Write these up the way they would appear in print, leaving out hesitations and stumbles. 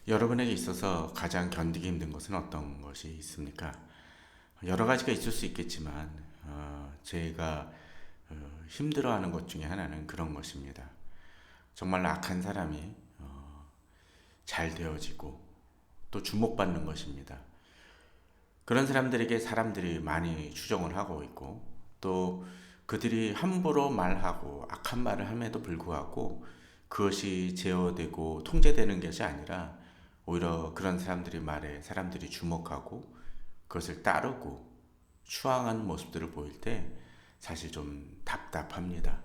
여러분에게 있어서 가장 견디기 힘든 것은 어떤 것이 있습니까? 여러 가지가 있을 수 있겠지만 제가 힘들어하는 것 중에 하나는 그런 것입니다. 정말 악한 사람이 잘 되어지고 또 주목받는 것입니다. 그런 사람들에게 사람들이 많이 추종을 하고 있고 또 그들이 함부로 말하고 악한 말을 함에도 불구하고 그것이 제어되고 통제되는 것이 아니라 오히려 그런 사람들의 말에 사람들이 주목하고 그것을 따르고 추앙하는 모습들을 보일 때 사실 좀 답답합니다.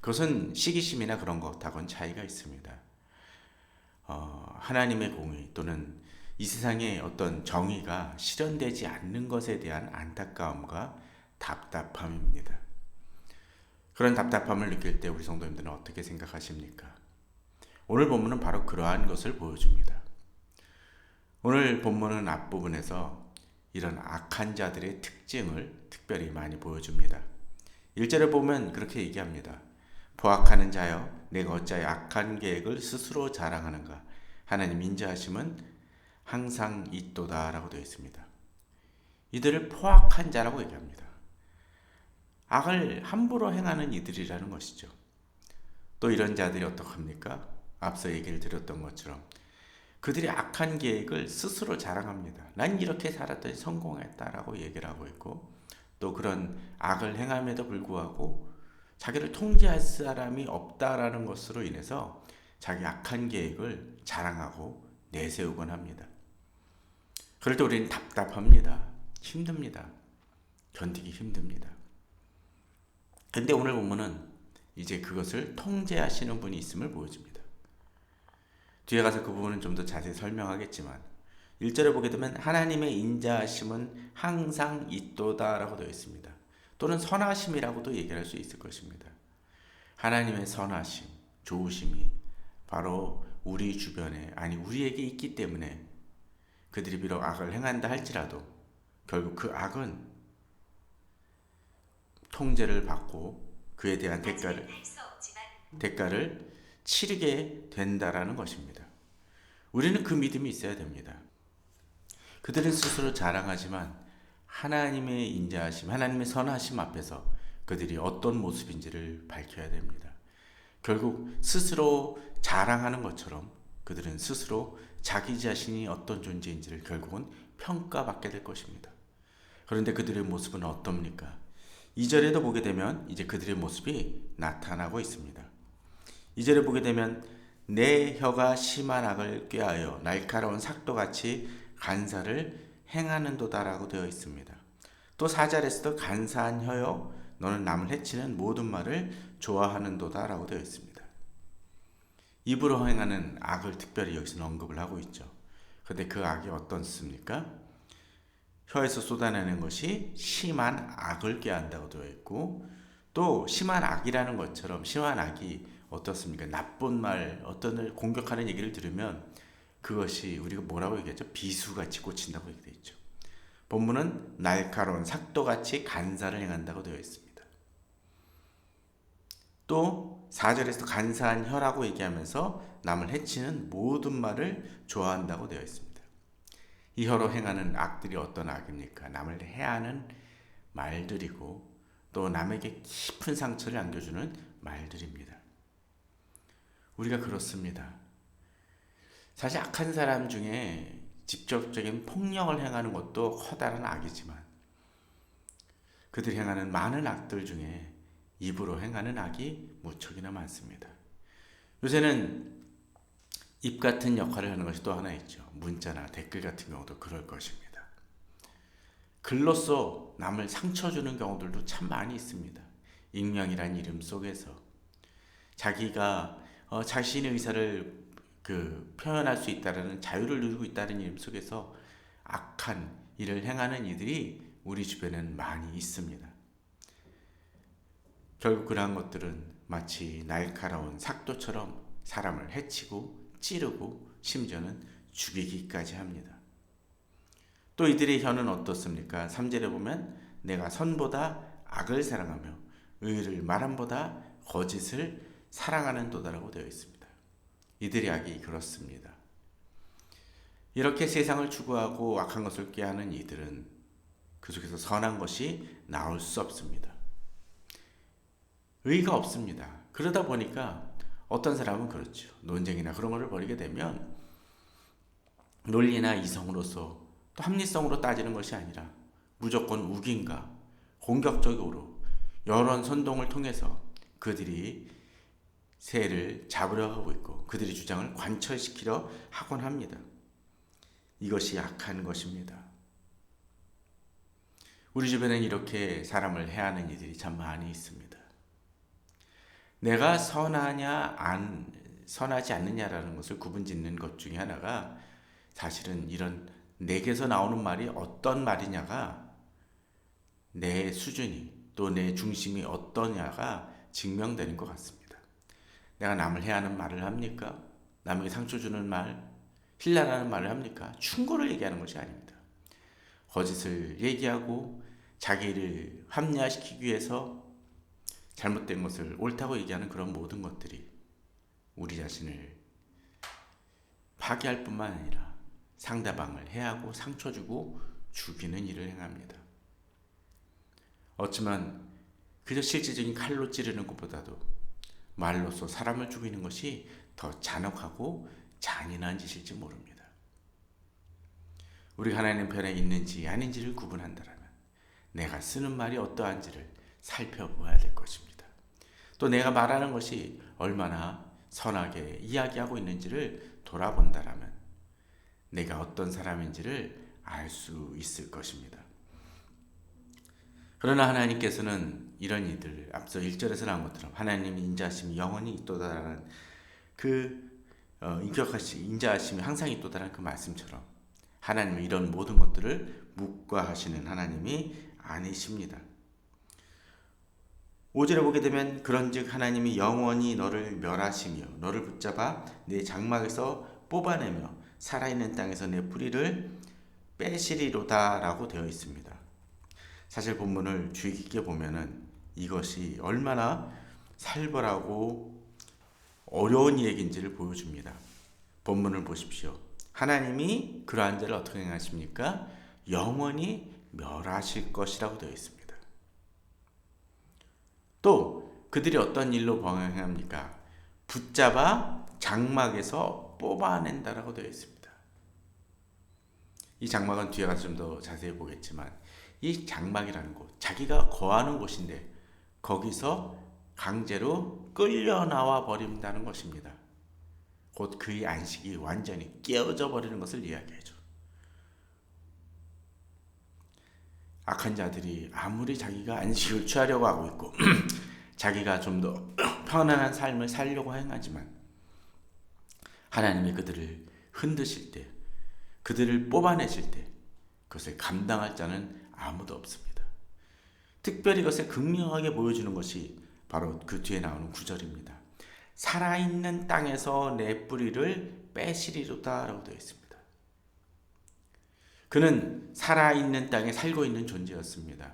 그것은 시기심이나 그런 것하고는 차이가 있습니다. 하나님의 공의 또는 이 세상의 어떤 정의가 실현되지 않는 것에 대한 안타까움과 답답함입니다. 그런 답답함을 느낄 때 우리 성도님들은 어떻게 생각하십니까? 오늘 본문은 바로 그러한 것을 보여줍니다. 오늘 본문은 앞부분에서 이런 악한 자들의 특징을 특별히 많이 보여줍니다. 1절에 보면 그렇게 얘기합니다. 보악하는 자여, 내가 어찌하여 악한 계획을 스스로 자랑하는가? 하나님 인자하심은 항상 있도다 라고 되어 있습니다. 이들을 포악한 자라고 얘기합니다. 악을 함부로 행하는 이들이라는 것이죠. 또 이런 자들이 어떡합니까? 앞서 얘기를 드렸던 것처럼 그들이 악한 계획을 스스로 자랑합니다. 난 이렇게 살았더니 성공했다라고 얘기를 하고 있고 또 그런 악을 행함에도 불구하고 자기를 통제할 사람이 없다라는 것으로 인해서 자기 악한 계획을 자랑하고 내세우곤 합니다. 그럴 때 우리는 답답합니다. 힘듭니다. 견디기 힘듭니다. 근데 오늘 본문은 이제 그것을 통제하시는 분이 있음을 보여줍니다. 뒤에 가서 그 부분은 좀 더 자세히 설명하겠지만 1절에 보게 되면 하나님의 인자하심은 항상 있도다 라고 되어 있습니다. 또는 선하심이라고도 얘기할 수 있을 것입니다. 하나님의 선하심, 좋으심이 바로 우리 주변에 아니 우리에게 있기 때문에 그들이 비록 악을 행한다 할지라도 결국 그 악은 통제를 받고 그에 대한 대가를 치르게 된다라는 것입니다. 우리는 그 믿음이 있어야 됩니다. 그들은 스스로 자랑하지만 하나님의 인자하심, 하나님의 선하심 앞에서 그들이 어떤 모습인지를 밝혀야 됩니다. 결국 스스로 자랑하는 것처럼 그들은 스스로 자기 자신이 어떤 존재인지를 결국은 평가받게 될 것입니다. 그런데 그들의 모습은 어떻습니까? 2절에도 보게 되면 이제 그들의 모습이 나타나고 있습니다. 2절에 보게 되면 내 혀가 심한 악을 꾀하여 날카로운 삭도같이 간사를 행하는도다라고 되어 있습니다. 또 4절에서도 간사한 혀여 너는 남을 해치는 모든 말을 좋아하는도다라고 되어 있습니다. 입으로 행하는 악을 특별히 여기서 언급을 하고 있죠. 그런데 그 악이 어떻습니까? 혀에서 쏟아내는 것이 심한 악을 꾀한다고 되어 있고 또 심한 악이라는 것처럼 심한 악이 어떻습니까? 나쁜 말, 어떤 을 공격하는 얘기를 들으면 그것이 우리가 뭐라고 얘기하죠? 비수같이 꽂힌다고 얘기되어 있죠. 본문은 날카로운 삭도같이 간사를 행한다고 되어 있습니다. 또 4절에서 간사한 혀라고 얘기하면서 남을 해치는 모든 말을 좋아한다고 되어 있습니다. 이 혀로 행하는 악들이 어떤 악입니까? 남을 해하는 말들이고 또 남에게 깊은 상처를 안겨주는 말들입니다. 우리가 그렇습니다. 사실 악한 사람 중에 직접적인 폭력을 행하는 것도 커다란 악이지만 그들이 행하는 많은 악들 중에 입으로 행하는 악이 무척이나 많습니다. 요새는 입 같은 역할을 하는 것이 또 하나 있죠. 문자나 댓글 같은 경우도 그럴 것입니다. 글로써 남을 상처 주는 경우들도 참 많이 있습니다. 익명이란 이름 속에서 자기가 자신의 의사를 표현할 수 있다는 자유를 누리고 있다는 이름 속에서 악한 일을 행하는 이들이 우리 주변에는 많이 있습니다. 결국 그러한 것들은 마치 날카로운 삭도처럼 사람을 해치고 찌르고 심지어는 죽이기까지 합니다. 또 이들의 혀는 어떻습니까? 3절에 보면 내가 선보다 악을 사랑하며 의를 말함보다 거짓을 사랑하는 도다라고 되어 있습니다. 이들의 악이 그렇습니다. 이렇게 세상을 추구하고 악한 것을 꾀하는 이들은 그 속에서 선한 것이 나올 수 없습니다. 의의가 없습니다. 그러다 보니까 어떤 사람은 그렇죠. 논쟁이나 그런 것을 벌이게 되면 논리나 이성으로서 또 합리성으로 따지는 것이 아니라 무조건 우긴가 공격적으로 여론 선동을 통해서 그들이 새를 잡으려 하고 있고 그들의 주장을 관철시키려 하곤 합니다. 이것이 악한 것입니다. 우리 주변엔 이렇게 사람을 해하는 이들이 참 많이 있습니다. 내가 선하지 않느냐라는 것을 구분짓는 것 중에 하나가 사실은 이런 내게서 나오는 말이 어떤 말이냐가 내 수준이 또 내 중심이 어떠냐가 증명되는 것 같습니다. 내가 남을 해하는 말을 합니까? 남에게 상처 주는 말, 힐난하는 말을 합니까? 충고를 얘기하는 것이 아닙니다. 거짓을 얘기하고 자기를 합리화시키기 위해서 잘못된 것을 옳다고 얘기하는 그런 모든 것들이 우리 자신을 파괴할 뿐만 아니라 상대방을 해하고 상처 주고 죽이는 일을 행합니다. 어쩌면 그저 실질적인 칼로 찌르는 것보다도 말로써 사람을 죽이는 것이 더 잔혹하고 잔인한 짓일지 모릅니다. 우리가 하나님 편에 있는지 아닌지를 구분한다면 내가 쓰는 말이 어떠한지를 살펴보아야 될 것입니다. 또 내가 말하는 것이 얼마나 선하게 이야기하고 있는지를 돌아본다면 내가 어떤 사람인지를 알 수 있을 것입니다. 그러나 하나님께서는 이런 이들, 앞서 1절에서 나온 것처럼 하나님의 인자하심이 영원히 있도다라는 인격하신 인자하심이 항상 있도다라는 그 말씀처럼 하나님은 이런 모든 것들을 묵과하시는 하나님이 아니십니다. 5절에 보게 되면 그런즉 하나님이 영원히 너를 멸하시며 너를 붙잡아 내 장막에서 뽑아내며 살아있는 땅에서 내 뿌리를 빼시리로다 라고 되어 있습니다. 사실 본문을 주의 깊게 보면은 이것이 얼마나 살벌하고 어려운 얘기인지를 보여줍니다. 본문을 보십시오. 하나님이 그러한 자를 어떻게 행하십니까? 영원히 멸하실 것이라고 되어 있습니다. 또 그들이 어떤 일로 범행합니까? 붙잡아 장막에서 뽑아낸다라고 되어 있습니다. 이 장막은 뒤에 가서 좀 더 자세히 보겠지만 이 장막이라는 곳, 자기가 거하는 곳인데 거기서 강제로 끌려 나와 버린다는 것입니다. 곧 그의 안식이 완전히 깨어져 버리는 것을 이야기하죠. 악한 자들이 아무리 자기가 안식을 취하려고 하고 있고 자기가 좀 더 편안한 삶을 살려고 행하지만 하나님이 그들을 흔드실 때, 그들을 뽑아내실 때 그것을 감당할 자는 아무도 없습니다. 특별히 이것을 극명하게 보여주는 것이 바로 그 뒤에 나오는 9절입니다. 살아있는 땅에서 내 뿌리를 빼시리로다 라고 되어 있습니다. 그는 살아있는 땅에 살고 있는 존재였습니다.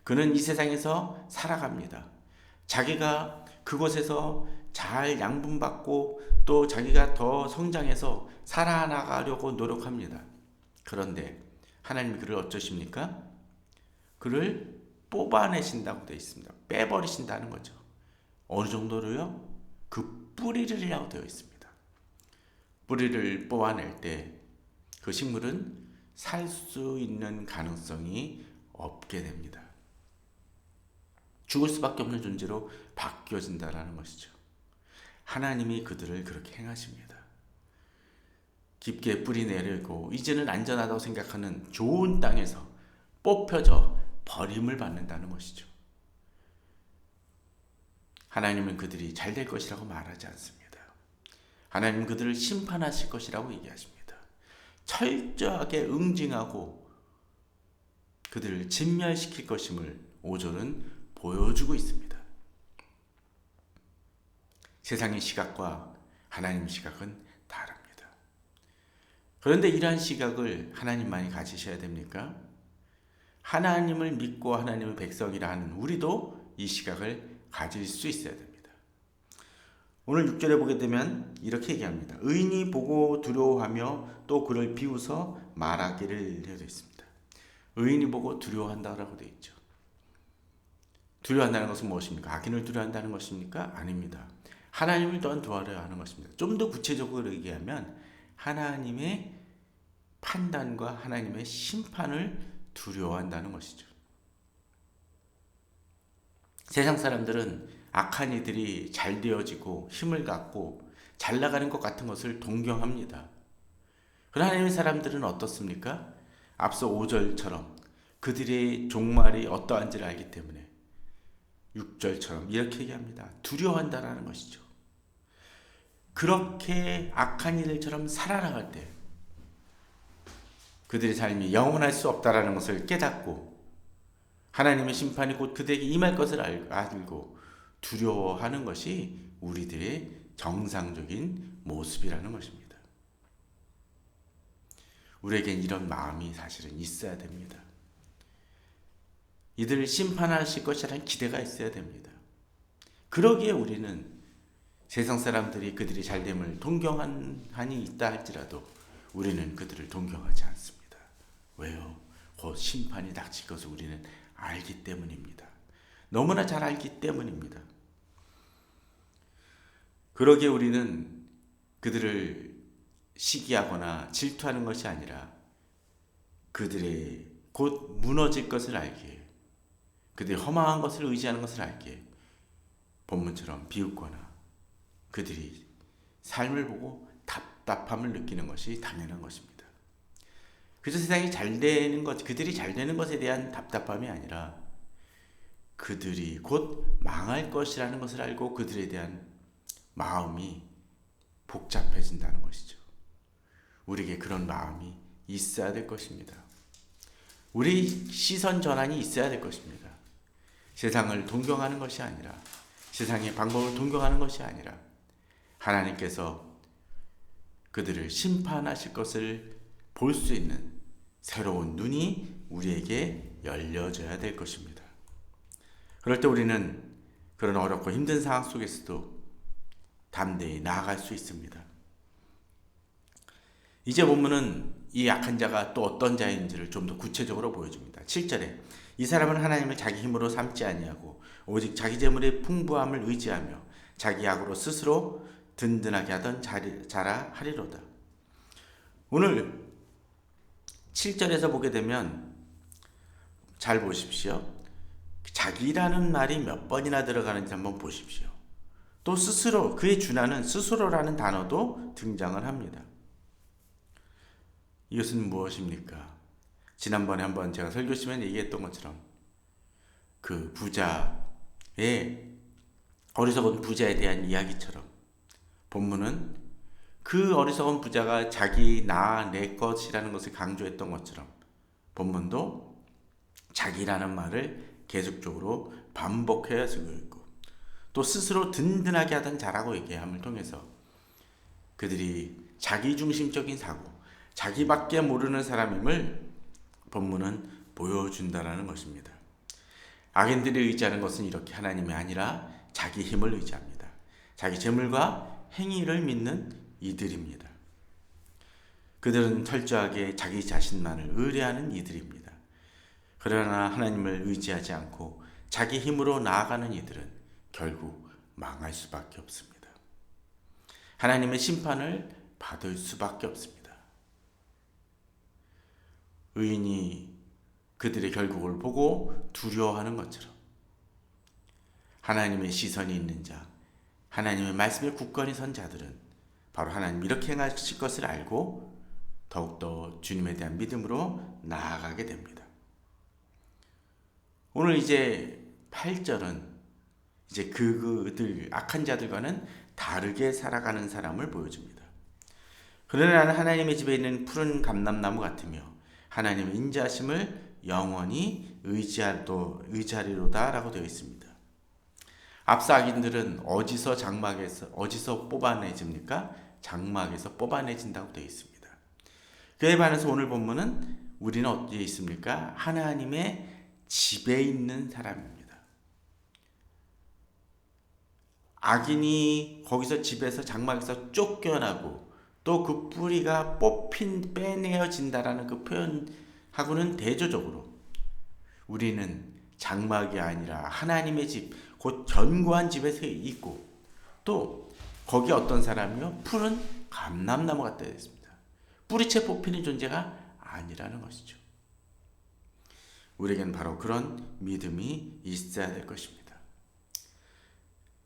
그는 이 세상에서 살아갑니다. 자기가 그곳에서 잘 양분받고 또 자기가 더 성장해서 살아나가려고 노력합니다. 그런데 하나님이 그를 어쩌십니까? 그를 뽑아내신다고 되어 있습니다. 빼버리신다는 거죠. 어느 정도로요? 그 뿌리를 라고 되어 있습니다. 뿌리를 뽑아낼 때 그 식물은 살 수 있는 가능성이 없게 됩니다. 죽을 수밖에 없는 존재로 바뀌어진다라는 것이죠. 하나님이 그들을 그렇게 행하십니다. 깊게 뿌리 내리고 이제는 안전하다고 생각하는 좋은 땅에서 뽑혀져 버림을 받는다는 것이죠. 하나님은 그들이 잘 될 것이라고 말하지 않습니다. 하나님은 그들을 심판하실 것이라고 얘기하십니다. 철저하게 응징하고 그들을 진멸시킬 것임을 5절은 보여주고 있습니다. 세상의 시각과 하나님의 시각은 다릅니다. 그런데 이러한 시각을 하나님만이 가지셔야 됩니까? 하나님을 믿고 하나님의 백성이라 하는 우리도 이 시각을 가질 수 있어야 됩니다. 오늘 6절에 보게 되면 이렇게 얘기합니다. 의인이 보고 두려워하며 또 그를 비웃어 말하기를 되어 있습니다. 의인이 보고 두려워한다라고 되어 있죠. 두려워한다는 것은 무엇입니까? 악인을 두려워한다는 것입니까? 아닙니다. 하나님을 또한 두려워해야 하는 것입니다. 좀 더 구체적으로 얘기하면 하나님의 판단과 하나님의 심판을 두려워한다는 것이죠. 세상 사람들은 악한 이들이 잘 되어지고 힘을 갖고 잘 나가는 것 같은 것을 동경합니다. 그러나 하나님의 사람들은 어떻습니까? 앞서 5절처럼 그들의 종말이 어떠한지를 알기 때문에 6절처럼 이렇게 얘기합니다. 두려워한다라는 것이죠. 그렇게 악한 이들처럼 살아나갈 때 그들의 삶이 영원할 수 없다라는 것을 깨닫고 하나님의 심판이 곧 그들에게 임할 것을 알고 두려워하는 것이 우리들의 정상적인 모습이라는 것입니다. 우리에겐 이런 마음이 사실은 있어야 됩니다. 이들을 심판하실 것이라는 기대가 있어야 됩니다. 그러기에 우리는 세상 사람들이 그들이 잘됨을 동경한 한이 있다 할지라도 우리는 그들을 동경하지 않습니다. 왜요? 곧 심판이 닥칠 것을 우리는 알기 때문입니다. 너무나 잘 알기 때문입니다. 그러기에 우리는 그들을 시기하거나 질투하는 것이 아니라 그들의 곧 무너질 것을 알기에 그들이 허망한 것을 의지하는 것을 알기에 본문처럼 비웃거나 그들이 삶을 보고 답답함을 느끼는 것이 당연한 것입니다. 그래서 세상이 잘 되는 것, 그들이 잘 되는 것에 대한 답답함이 아니라 그들이 곧 망할 것이라는 것을 알고 그들에 대한 마음이 복잡해진다는 것이죠. 우리에게 그런 마음이 있어야 될 것입니다. 우리 시선 전환이 있어야 될 것입니다. 세상을 동경하는 것이 아니라 세상의 방법을 동경하는 것이 아니라 하나님께서 그들을 심판하실 것을 볼 수 있는 새로운 눈이 우리에게 열려져야 될 것입니다. 그럴 때 우리는 그런 어렵고 힘든 상황 속에서도 담대히 나아갈 수 있습니다. 이제 본문은 이 약한 자가 또 어떤 자인지를 좀 더 구체적으로 보여줍니다. 7절에 이 사람은 하나님을 자기 힘으로 삼지 아니하고 오직 자기 재물의 풍부함을 의지하며 자기 약으로 스스로 든든하게 하던 자라 하리로다. 오늘 7절에서 보게 되면 잘 보십시오. 자기라는 말이 몇 번이나 들어가는지 한번 보십시오. 또 스스로, 그의 준하는 스스로라는 단어도 등장을 합니다. 이것은 무엇입니까? 지난번에 한번 제가 설교 시간에 얘기했던 것처럼 그 부자의 어리석은 부자에 대한 이야기처럼 본문은 그 어리석은 부자가 자기 내 것이라는 것을 강조했던 것처럼 본문도 자기라는 말을 계속적으로 반복해야 쓰고 있고 또 스스로 든든하게 하던 자라고 얘기함을 통해서 그들이 자기중심적인 사고, 자기밖에 모르는 사람임을 본문은 보여준다는 것입니다. 악인들이 의지하는 것은 이렇게 하나님이 아니라 자기 힘을 의지합니다. 자기 재물과 행위를 믿는 이들입니다. 그들은 철저하게 자기 자신만을 의뢰하는 이들입니다. 그러나 하나님을 의지하지 않고 자기 힘으로 나아가는 이들은 결국 망할 수밖에 없습니다. 하나님의 심판을 받을 수밖에 없습니다. 의인이 그들의 결국을 보고 두려워하는 것처럼 하나님의 시선이 있는 자, 하나님의 말씀에 굳건히 선 자들은 바로 하나님 이렇게 행하실 것을 알고 더욱더 주님에 대한 믿음으로 나아가게 됩니다. 오늘 이제 8절은 이제 그들 악한 자들과는 다르게 살아가는 사람을 보여줍니다. 그러나 나는 하나님의 집에 있는 푸른 감람나무 같으며 하나님의 인자하심을 영원히 의지하리로다 라고 되어 있습니다. 앞서 악인들은 어디서 뽑아내집니까? 장막에서 뽑아내진다고 되어 있습니다. 그에 반해서 오늘 본문은 우리는 어디에 있습니까? 하나님의 집에 있는 사람입니다. 악인이 거기서 집에서 장막에서 쫓겨나고 또 그 뿌리가 빼내어진다라는 그 표현하고는 대조적으로 우리는 장막이 아니라 하나님의 집, 곧 견고한 집에서 있고 또 거기 어떤 사람이요? 푸른 감람나무 같다 했습니다. 뿌리채 뽑히는 존재가 아니라는 것이죠. 우리에겐 바로 그런 믿음이 있어야 될 것입니다.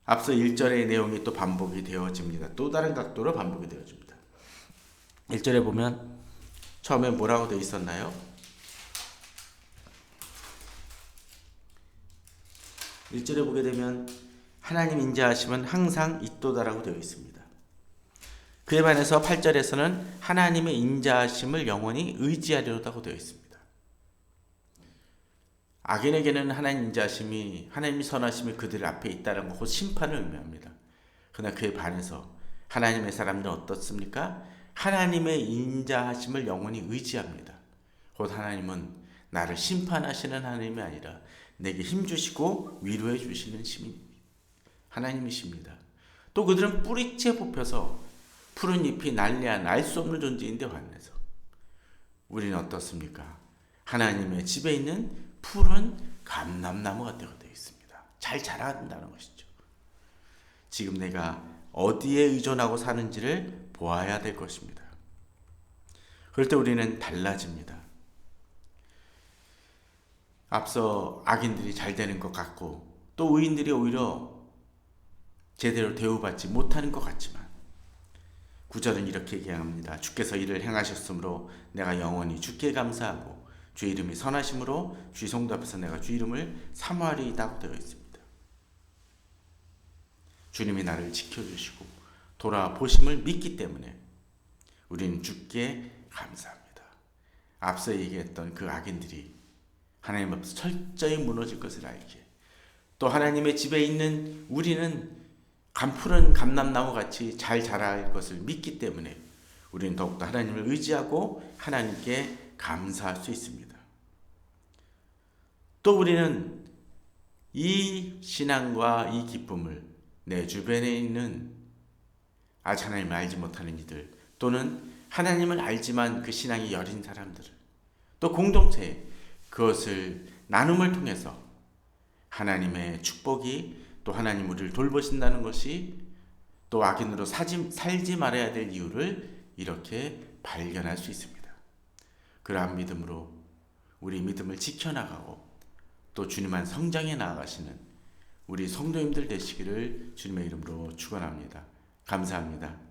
앞서 1절의 내용이 또 반복이 되어집니다. 또 다른 각도로 반복이 되어집니다. 1절에 보면 처음에 뭐라고 되어 있었나요? 1절에 보게 되면 하나님 인자하심은 항상 있도다라고 되어 있습니다. 그에 반해서 8절에서는 하나님의 인자하심을 영원히 의지하려다고 되어 있습니다. 악인에게는 하나님 인자하심이, 하나님의 선하심이 그들 앞에 있다는 것, 곧 심판을 의미합니다. 그러나 그에 반해서 하나님의 사람들은 어떻습니까? 하나님의 인자하심을 영원히 의지합니다. 곧 하나님은 나를 심판하시는 하나님이 아니라 내게 힘주시고 위로해 주시는 하나님이십니다. 또 그들은 뿌리채 뽑혀서 푸른 잎이 날려한 알 수 없는 존재인데 반해서 우리는 어떻습니까? 하나님의 집에 있는 푸른 감람나무가 되어 있습니다. 잘 자란다는 것이죠. 지금 내가 어디에 의존하고 사는지를 보아야 될 것입니다. 그럴 때 우리는 달라집니다. 앞서 악인들이 잘 되는 것 같고 또 의인들이 오히려 제대로 대우받지 못하는 것 같지만 9절은 이렇게 얘기합니다. 주께서 이를 행하셨으므로 내가 영원히 주께 감사하고 주의 이름이 선하심으로 주의 성도 앞에서 내가 주의 이름을 사모하리이다고 되어 있습니다. 주님이 나를 지켜주시고 돌아보심을 믿기 때문에 우리는 주께 감사합니다. 앞서 얘기했던 그 악인들이 하나님 앞에서 철저히 무너질 것을 알기에 또 하나님의 집에 있는 우리는 푸른 감람나무 같이 잘 자랄 것을 믿기 때문에 우리는 더욱더 하나님을 의지하고 하나님께 감사할 수 있습니다. 또 우리는 이 신앙과 이 기쁨을 내 주변에 있는 아직 하나님을 알지 못하는 이들 또는 하나님을 알지만 그 신앙이 여린 사람들을 또 공동체에 그것을 나눔을 통해서 하나님의 축복이 또 하나님 우리를 돌보신다는 것이 또 악인으로 살지 말아야 될 이유를 이렇게 발견할 수 있습니다. 그러한 믿음으로 우리 믿음을 지켜나가고 또 주님만 성장해 나아가시는 우리 성도님들 되시기를 주님의 이름으로 축원합니다. 감사합니다.